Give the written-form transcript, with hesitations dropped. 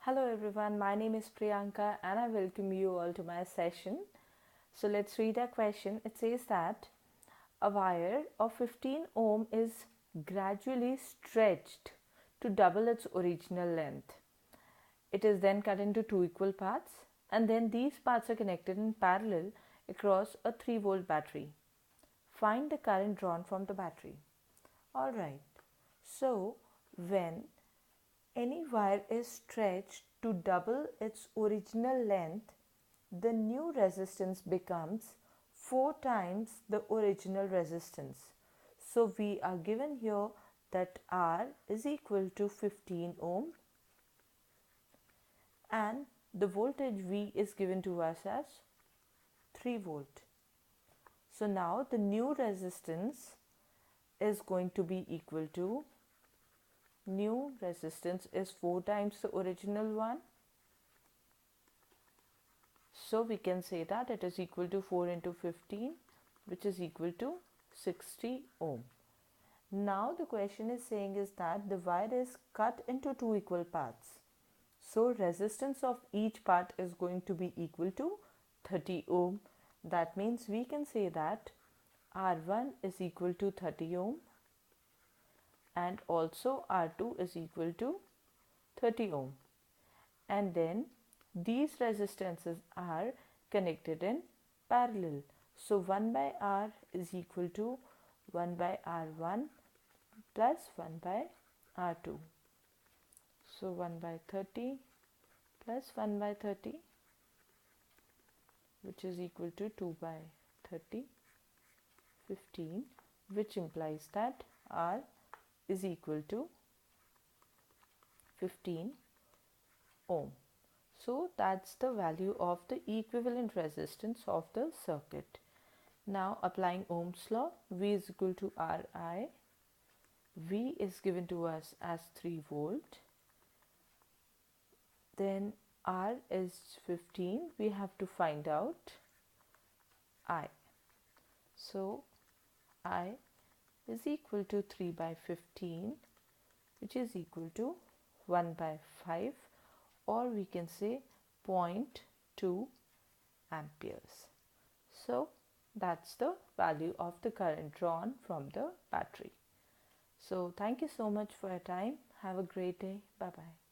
Hello everyone, my name is Priyanka and I welcome you all to my session. So let's read our question. It says that a wire of 15 ohm is gradually stretched to double its original length. It is then cut into two equal parts and then these parts are connected in parallel across a 3-volt battery. Find the current drawn from the battery. Alright, so when any wire is stretched to double its original length, the new resistance becomes 4 times the original resistance. So we are given here that R is equal to 15 ohm and the voltage V is given to us as 3 volt. So now the new resistance is going to be equal to, new resistance is 4 times the original one. So we can say that it is equal to 4 into 15, which is equal to 60 ohm. Now the question is saying is that the wire is cut into two equal parts. So resistance of each part is going to be equal to 30 ohm. That means we can say that R1 is equal to 30 ohm and also R2 is equal to 30 ohm. And then these resistances are connected in parallel. So 1 by R is equal to 1 by R1 plus 1 by R2. So 1 by 30 plus 1 by 30, which is equal to 2 by 30, 15, which implies that R is equal to 15 ohm. So that's the value of the equivalent resistance of the circuit. Now applying Ohm's law, V is equal to Ri. V is given to us as 3 volt. Then R is 15. We have to find out I. So I is equal to 3 by 15, which is equal to 1 by 5, or we can say 0.2 amperes. So that's the value of the current drawn from the battery. So thank you so much for your time. Have a great day. Bye bye.